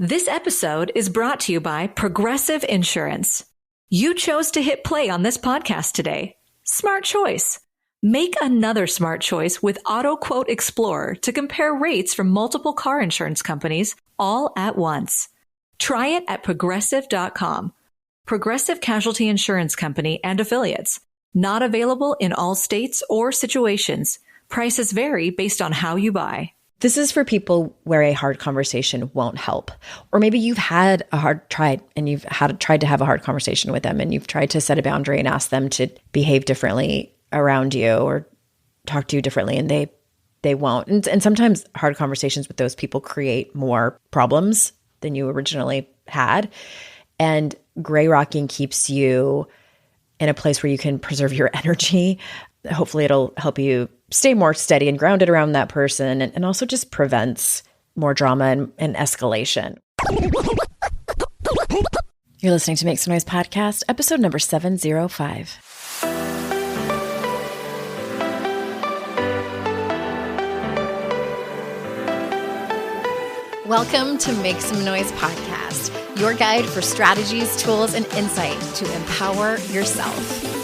This episode is brought to you by Progressive Insurance. You chose to hit play on this podcast today. Smart choice. Make another smart choice with Auto Quote Explorer to compare rates from multiple car insurance companies all at once. Try it at progressive.com. Progressive Casualty Insurance Company and Affiliates. Not available in all states or situations. Prices vary based on how you buy. This is for people where a hard conversation won't help. Or maybe you've had a hard tried and you've tried to have a hard conversation with them and you've tried to set a boundary and ask them to behave differently around you or talk to you differently and they won't. And sometimes hard conversations with those people create more problems than you originally had. And gray rocking keeps you in a place where you can preserve your energy. Hopefully it'll help you stay more steady and grounded around that person and also just prevents more drama and escalation. You're listening to Make Some Noise Podcast, episode number 705. Welcome to Make Some Noise Podcast, your guide for strategies, tools, and insight to empower yourself.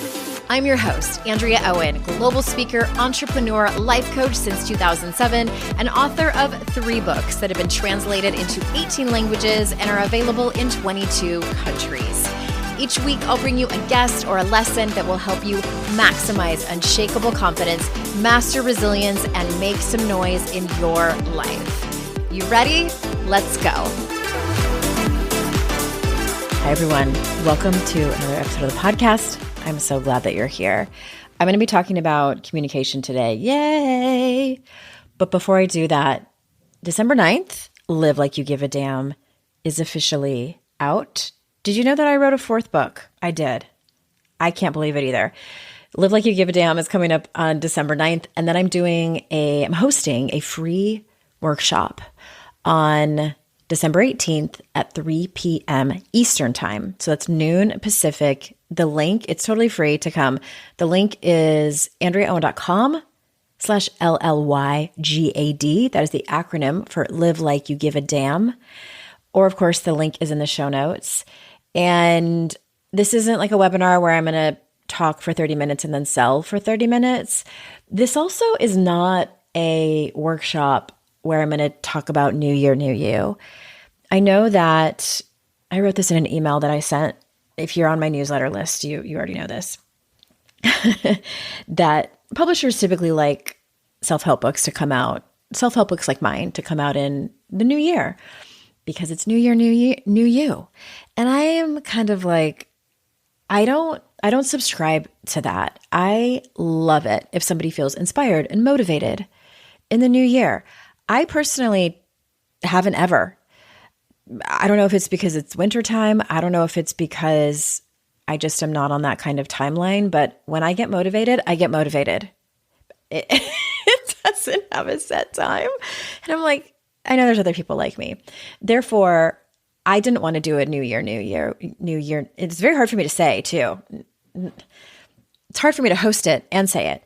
I'm your host, Andrea Owen, global speaker, entrepreneur, life coach since 2007, and author of 3 books that have been translated into 18 languages and are available in 22 countries. Each week, I'll bring you a guest or a lesson that will help you maximize unshakable confidence, master resilience, and make some noise in your life. You ready? Let's go. Hi, everyone. Welcome to another episode of the podcast. I'm so glad that you're here. I'm going to be talking about communication today. Yay! But before I do that, December 9th, Live Like You Give a Damn is officially out. Did you know that I wrote a 4th book? I did. I can't believe it either. Live Like You Give a Damn is coming up on December 9th. And then I'm hosting a free workshop on December 18th at 3 p.m. Eastern Time. So that's noon Pacific. The link, it's totally free to come. The link is AndreaOwen.com/LLYGAD. That is the acronym for Live Like You Give a Damn. Or of course, the link is in the show notes. And this isn't like a webinar where I'm going to talk for 30 minutes and then sell for 30 minutes. This also is not a workshop where I'm going to talk about New Year, New You. I know that I wrote this in an email that I sent. If you're on my newsletter list, you already know this, that publishers typically like self-help books to come out, self-help books like mine to come out in the new year because it's New Year, New You. And I am kind of like, I don't subscribe to that. I love it if somebody feels inspired and motivated in the new year. I personally haven't ever. I don't know if it's because it's wintertime. I don't know if it's because I just am not on that kind of timeline. But when I get motivated, I get motivated. It doesn't have a set time. And I'm like, I know there's other people like me. Therefore, I didn't want to do a New Year. It's very hard for me to say too. It's hard for me to host it and say it.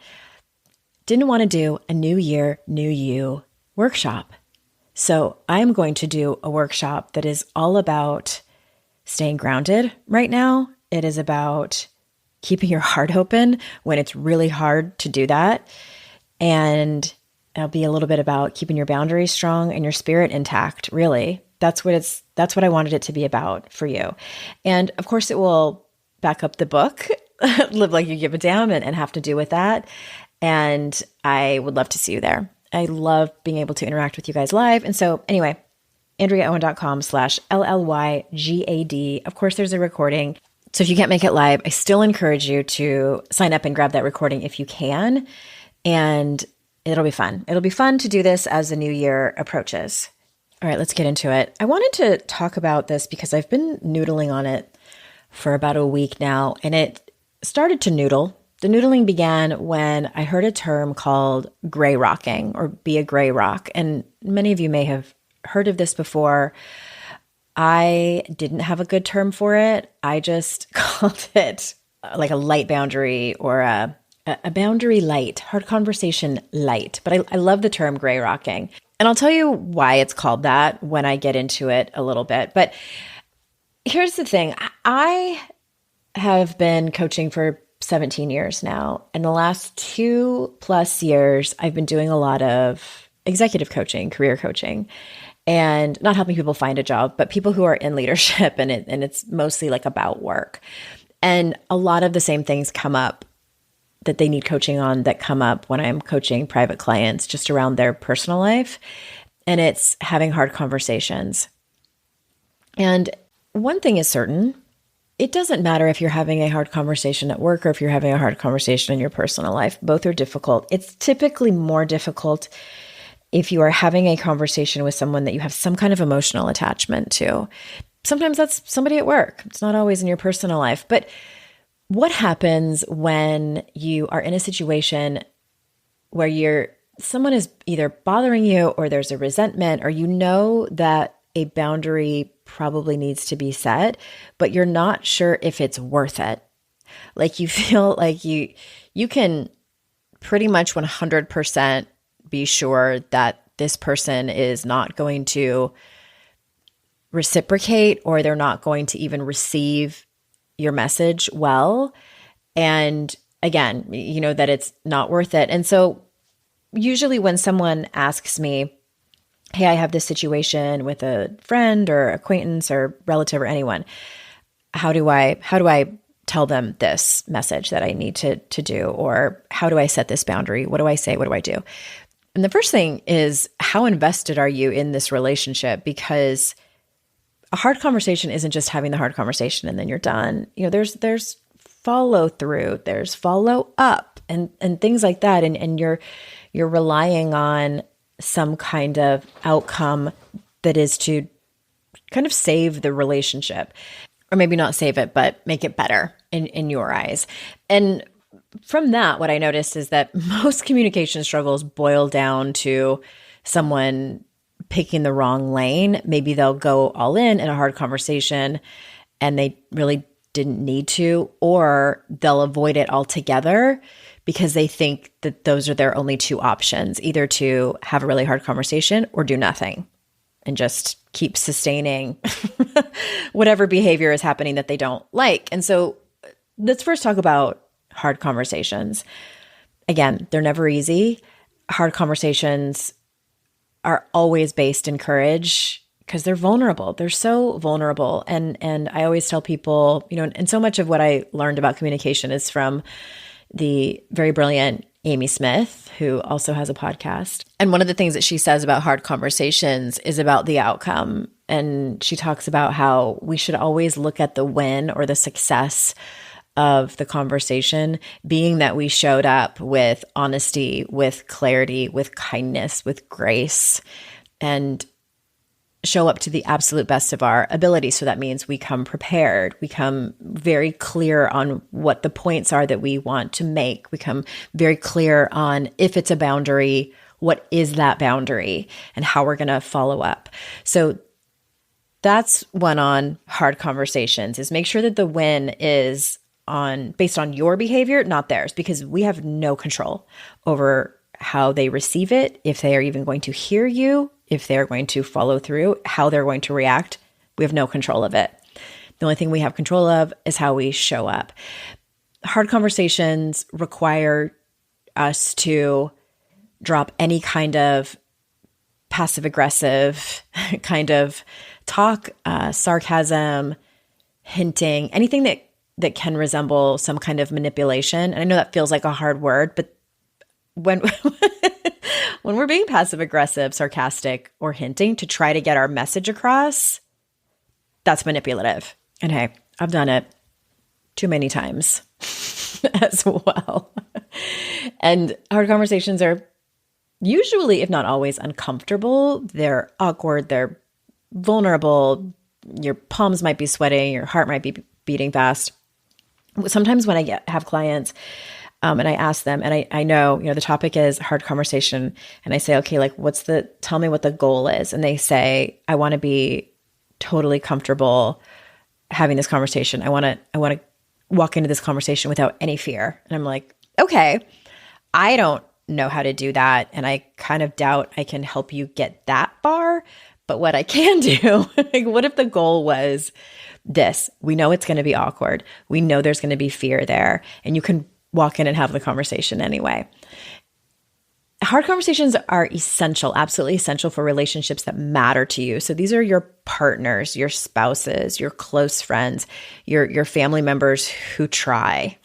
Didn't want to do a New Year, New You workshop. So I am going to do a workshop that is all about staying grounded right now. It is about keeping your heart open when it's really hard to do that. And it'll be a little bit about keeping your boundaries strong and your spirit intact, really. That's what I wanted it to be about for you. And of course, it will back up the book, Live Like You Give a Damn, and have to do with that. And I would love to see you there. I love being able to interact with you guys live. And so anyway, AndreaOwen.com/LLYGAD. Of course, there's a recording. So if you can't make it live, I still encourage you to sign up and grab that recording if you can. And it'll be fun. It'll be fun to do this as the new year approaches. All right, let's get into it. I wanted to talk about this because I've been noodling on it for about a week now, and it started to noodle. The noodling began when I heard a term called gray rocking or be a gray rock. And many of you may have heard of this before. I didn't have a good term for it. I just called it like a light boundary or a boundary light, hard conversation light. But I love the term gray rocking. And I'll tell you why it's called that when I get into it a little bit. But here's the thing. I have been coaching for 17 years now. In the last 2+ years, I've been doing a lot of executive coaching, career coaching, and not helping people find a job, but people who are in leadership, and it's mostly like about work. And a lot of the same things come up that they need coaching on that come up when I'm coaching private clients just around their personal life. And it's having hard conversations. And one thing is certain, it doesn't matter if you're having a hard conversation at work or if you're having a hard conversation in your personal life. Both are difficult. It's typically more difficult if you are having a conversation with someone that you have some kind of emotional attachment to. Sometimes that's somebody at work. It's not always in your personal life. But what happens when you are in a situation where someone is either bothering you or there's a resentment, or you know that a boundary probably needs to be set, but you're not sure if it's worth it? Like you feel like you can pretty much 100% be sure that this person is not going to reciprocate, or they're not going to even receive your message well. And again, you know that it's not worth it. And so usually when someone asks me, hey, I have this situation with a friend or acquaintance or relative or anyone, how do I tell them this message that I need to do? Or how do I set this boundary? What do I say? What do I do? And the first thing is, how invested are you in this relationship? Because a hard conversation isn't just having the hard conversation and then you're done. You know, there's follow through, there's follow up, and things like that. And you're relying on some kind of outcome that is to kind of save the relationship, or maybe not save it, but make it better in your eyes. And from that, what I noticed is that most communication struggles boil down to someone picking the wrong lane. Maybe they'll go all in a hard conversation and they really didn't need to, or they'll avoid it altogether because they think that those are their only two options, either to have a really hard conversation or do nothing and just keep sustaining whatever behavior is happening that they don't like. And so let's first talk about hard conversations. Again, they're never easy. Hard conversations are always based in courage because they're vulnerable. They're so vulnerable. And I always tell people, you know, and so much of what I learned about communication is from the very brilliant Amy Smith, who also has a podcast. And one of the things that she says about hard conversations is about the outcome. And she talks about how we should always look at the win or the success of the conversation being that we showed up with honesty, with clarity, with kindness, with grace, and show up to the absolute best of our ability. So that means we come prepared. We come very clear on what the points are that we want to make. We come very clear on if it's a boundary, what is that boundary, and how we're going to follow up. So that's one on hard conversations, is make sure that the win is based on your behavior, not theirs, because we have no control over how they receive it, if they are even going to hear you, if they're going to follow through, how they're going to react. We have no control of it. The only thing we have control of is how we show up. Hard conversations require us to drop any kind of passive-aggressive kind of talk, sarcasm, hinting, anything that can resemble some kind of manipulation. And I know that feels like a hard word, but when when we're being passive-aggressive, sarcastic, or hinting to try to get our message across, that's manipulative. And hey, I've done it too many times as well. And hard conversations are usually, if not always, uncomfortable. They're awkward. They're vulnerable. Your palms might be sweating. Your heart might be beating fast. Sometimes when I have clients and I ask them, and I know, the topic is hard conversation, and I say, okay, like tell me what the goal is. And they say, I want to be totally comfortable having this conversation. I want to walk into this conversation without any fear. And I'm like, okay, I don't know how to do that. And I kind of doubt I can help you get that far. But what I can do, like, what if the goal was this? We know it's going to be awkward. We know there's going to be fear there. And you can walk in and have the conversation anyway. Hard conversations are essential, absolutely essential for relationships that matter to you. So these are your partners, your spouses, your close friends, your family members who try.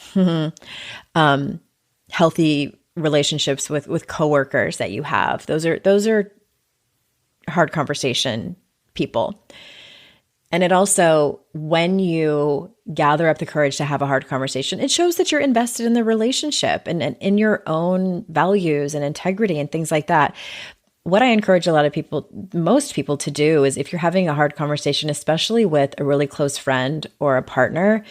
Healthy relationships with coworkers that you have. Those are hard conversation people. And it also, when you gather up the courage to have a hard conversation, it shows that you're invested in the relationship and in your own values and integrity and things like that. What I encourage most people to do is, if you're having a hard conversation, especially with a really close friend or a partner,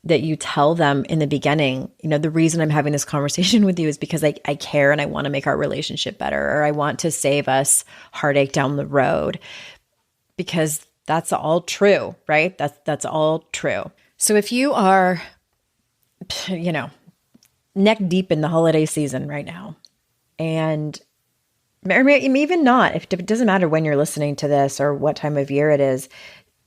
that you tell them in the beginning, the reason I'm having this conversation with you is because I care and I want to make our relationship better, or I want to save us heartache down the road, because that's all true, right? That's all true. So if you are, neck deep in the holiday season right now, and even not, if it doesn't matter when you're listening to this or what time of year it is,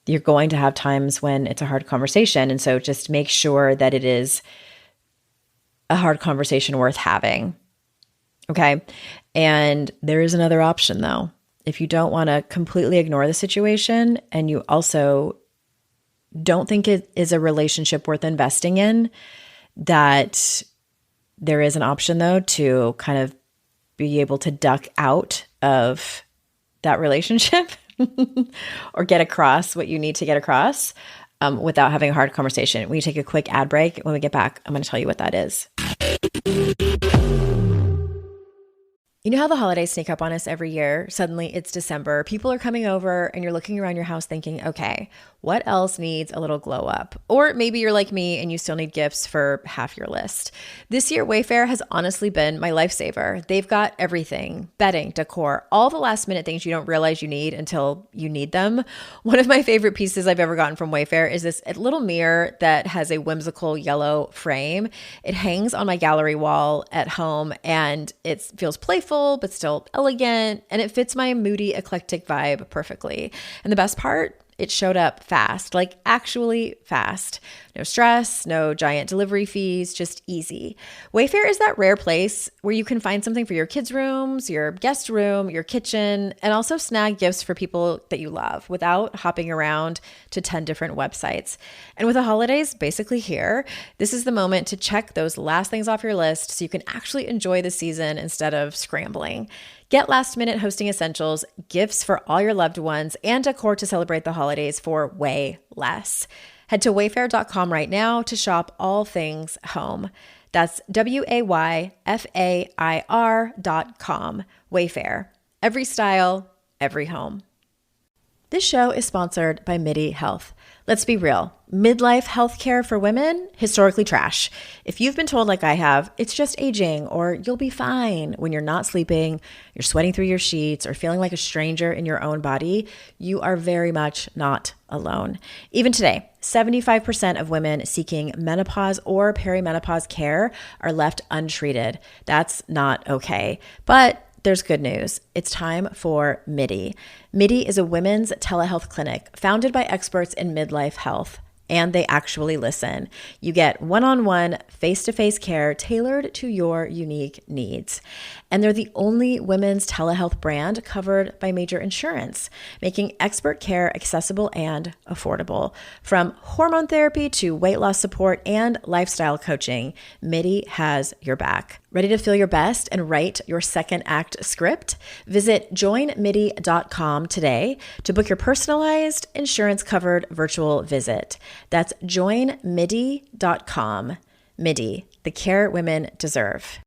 you're going to have times when it's a hard conversation. And so just make sure that it is a hard conversation worth having. Okay. And there is another option though. If you don't want to completely ignore the situation, and you also don't think it is a relationship worth investing in, that there is an option though to kind of be able to duck out of that relationship or get across what you need to get across without having a hard conversation. When you take a quick ad break, when we get back, I'm going to tell you what that is. You know how the holidays sneak up on us every year? Suddenly it's December, people are coming over, and you're looking around your house thinking, okay, what else needs a little glow up? Or maybe you're like me and you still need gifts for half your list. This year, Wayfair has honestly been my lifesaver. They've got everything: bedding, decor, all the last minute things you don't realize you need until you need them. One of my favorite pieces I've ever gotten from Wayfair is this little mirror that has a whimsical yellow frame. It hangs on my gallery wall at home, and it feels playful but still elegant, and it fits my moody, eclectic vibe perfectly. And the best part, it showed up fast, like actually fast. No stress, no giant delivery fees, just easy. Wayfair is that rare place where you can find something for your kids' rooms, your guest room, your kitchen, and also snag gifts for people that you love without hopping around to 10 different websites. And with the holidays basically here, this is the moment to check those last things off your list so you can actually enjoy the season instead of scrambling. Get last-minute hosting essentials, gifts for all your loved ones, and decor to celebrate the holidays for way less. Head to wayfair.com right now to shop all things home. That's WAYFAIR.com. Wayfair. Every style, every home. This show is sponsored by MIDI Health. Let's be real. Midlife healthcare for women, historically trash. If you've been told, like I have, it's just aging or you'll be fine when you're not sleeping, you're sweating through your sheets, or feeling like a stranger in your own body, you are very much not alone. Even today, 75% of women seeking menopause or perimenopause care are left untreated. That's not okay. But there's good news. It's time for MIDI. MIDI is a women's telehealth clinic founded by experts in midlife health, and they actually listen. You get one-on-one, face-to-face care tailored to your unique needs. And they're the only women's telehealth brand covered by major insurance, making expert care accessible and affordable. From hormone therapy to weight loss support and lifestyle coaching, MIDI has your back. Ready to feel your best and write your second act script? Visit joinmidi.com today to book your personalized, insurance-covered virtual visit. That's joinmidi.com. MIDI, the care women deserve.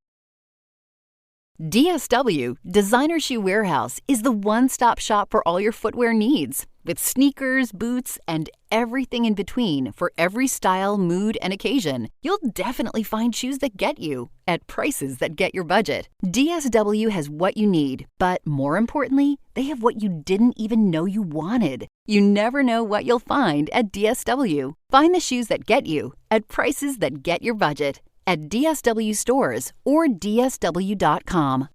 DSW, Designer Shoe Warehouse, is the one-stop shop for all your footwear needs. With sneakers, boots, and everything in between for every style, mood, and occasion, you'll definitely find shoes that get you at prices that get your budget. DSW has what you need, but more importantly, they have what you didn't even know you wanted. You never know what you'll find at DSW. Find the shoes that get you at prices that get your budget. at DSW stores or DSW.com.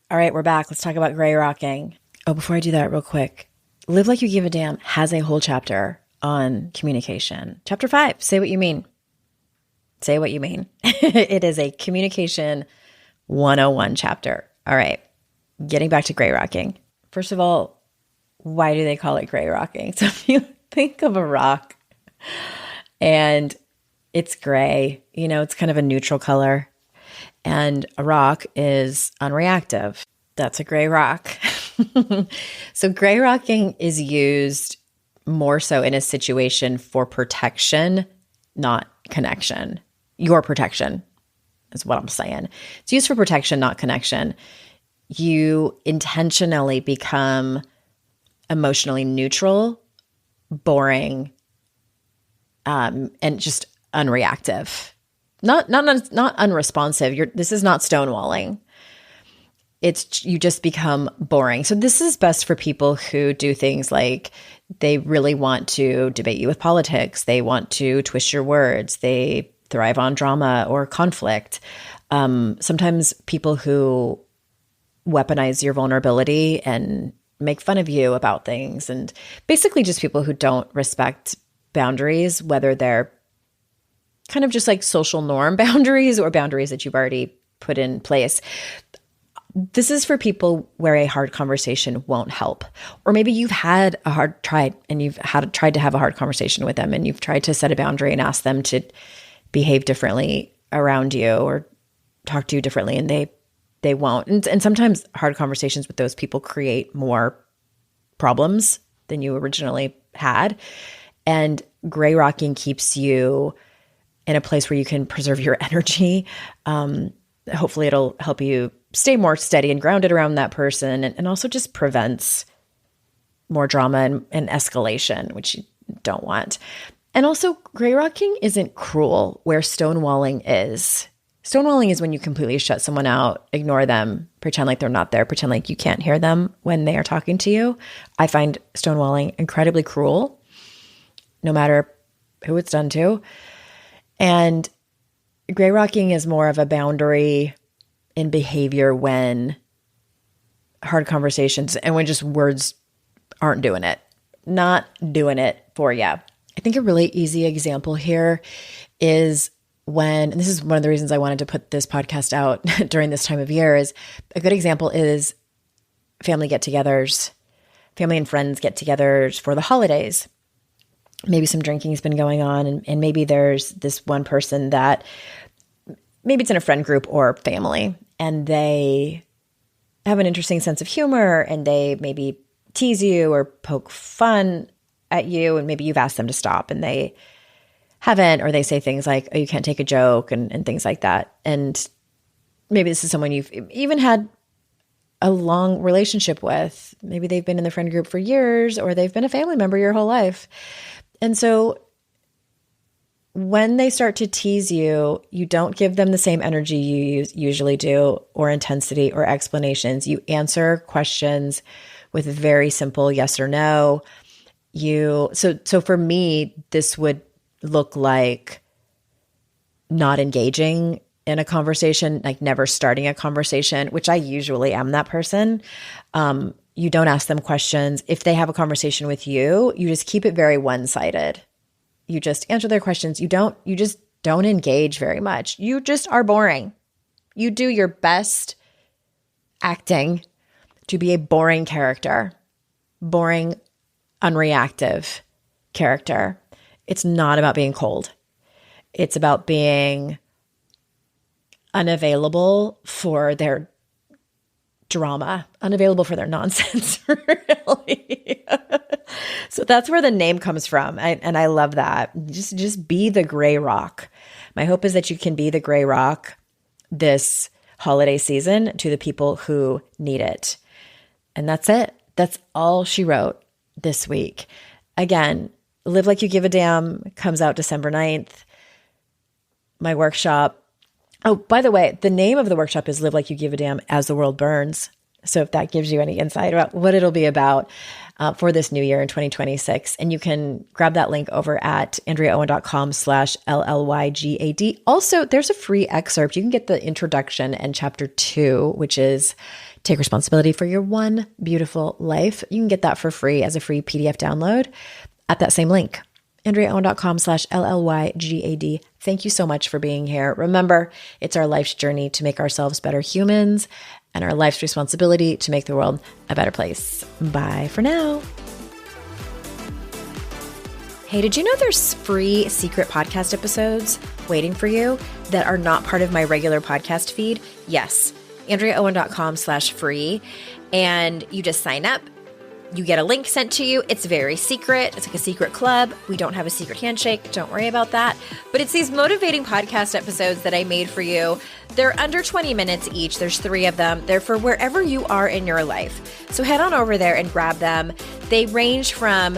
All right, we're back. Let's talk about gray rocking. Oh, before I do that real quick, Live Like You Give a Damn has a whole chapter on communication. Chapter 5, say what you mean. Say what you mean. It is a communication 101 chapter. All right, getting back to gray rocking. First of all, why do they call it gray rocking? So if you think of a rock and it's gray, it's kind of a neutral color. And a rock is unreactive. That's a gray rock. So gray rocking is used more so in a situation for protection, not connection. Your protection is what I'm saying. It's used for protection, not connection. You intentionally become emotionally neutral, boring, and just unreactive. Not unresponsive. This is not stonewalling. It's you just become boring. So this is best for people who do things like they really want to debate you with politics. They want to twist your words. They thrive on drama or conflict. Sometimes people who weaponize your vulnerability and make fun of you about things, and basically just people who don't respect boundaries, whether they're kind of just like social norm boundaries or boundaries that you've already put in place. This is for people where a hard conversation won't help. Or maybe you've had a hard tried and you've tried to have a hard conversation with them and you've tried to set a boundary and ask them to behave differently around you or talk to you differently, and they won't. And sometimes hard conversations with those people create more problems than you originally had. And gray rocking keeps you in a place where you can preserve your energy. Hopefully it'll help you stay more steady and grounded around that person, and also just prevents more drama and escalation, which you don't want. And also, gray rocking isn't cruel where stonewalling is. Stonewalling is when you completely shut someone out, ignore them, pretend like they're not there, pretend like you can't hear them when they are talking to you. I find stonewalling incredibly cruel, no matter who it's done to. And gray rocking is more of a boundary in behavior when hard conversations and when just words aren't doing it, not doing it for you. I think a really easy example here is when, and this is one of the reasons I wanted to put this podcast out during this time of year, is a good example is family get-togethers, family and friends get-togethers for the holidays. Maybe some drinking has been going on, and maybe there's this one person that maybe it's in a friend group or family, and they have an interesting sense of humor, and they maybe tease you or poke fun at you, and maybe you've asked them to stop and they haven't, or they say things like, oh, you can't take a joke, and things like that. And maybe this is someone you've even had a long relationship with. Maybe they've been in the friend group for years, or they've been a family member your whole life. And so when they start to tease you, you don't give them the same energy you usually do, or intensity or explanations. You answer questions with a very simple yes or no. So for me, this would look like not engaging in a conversation, like never starting a conversation, which I usually am that person. You don't ask them questions. If they have a conversation with you, you just keep it very one-sided. You just answer their questions. You just don't engage very much. You just are boring. You do your best acting to be a boring character, boring, unreactive character. It's not about being cold. It's about being unavailable for their drama, unavailable for their nonsense, really. So that's where the name comes from. And I love that. Just be the gray rock. My hope is that you can be the gray rock this holiday season to the people who need it. And that's it. That's all she wrote this week. Again, Live Like You Give a Damn comes out December 9th. My workshop. Oh, by the way, the name of the workshop is Live Like You Give a Damn as the World Burns. So if that gives you any insight about what it'll be about for this new year in 2026, and you can grab that link over at AndreaOwen.com/LLYGAD. Also, there's a free excerpt. You can get the introduction and chapter 2, which is Take Responsibility for Your One Beautiful Life. You can get that for free as a free PDF download at that same link, AndreaOwen.com/LLYGAD. Thank you so much for being here. Remember, it's our life's journey to make ourselves better humans and our life's responsibility to make the world a better place. Bye for now. Hey, did you know there's free secret podcast episodes waiting for you that are not part of my regular podcast feed? Yes, AndreaOwen.com/free. And you just sign up. You get a link sent to you. It's very secret. It's like a secret club. We don't have a secret handshake. Don't worry about that. But it's these motivating podcast episodes that I made for you. They're under 20 minutes each. There's 3 of them. They're for wherever you are in your life. So head on over there and grab them. They range from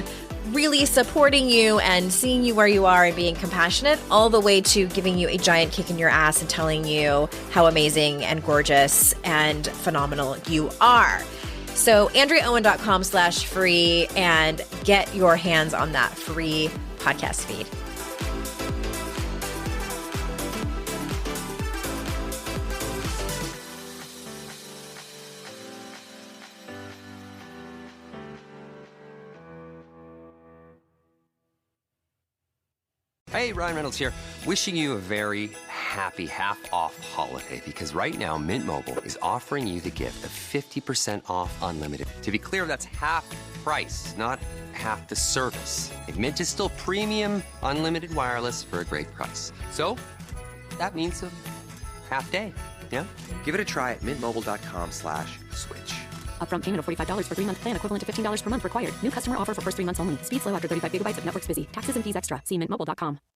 really supporting you and seeing you where you are and being compassionate, all the way to giving you a giant kick in your ass and telling you how amazing and gorgeous and phenomenal you are. So AndreaOwen.com/free and get your hands on that free podcast feed. Hey, Ryan Reynolds here, wishing you a very happy half-off holiday, because right now Mint Mobile is offering you the gift of 50% off unlimited. To be clear, that's half price, not half the service. And Mint is still premium unlimited wireless for a great price. So that means a half day, yeah? Give it a try at mintmobile.com/switch. Upfront payment of $45 for 3-month plan, equivalent to $15 per month required. New customer offer for first 3 months only. Speed slow after 35 gigabytes if network's busy. Taxes and fees extra. See mintmobile.com.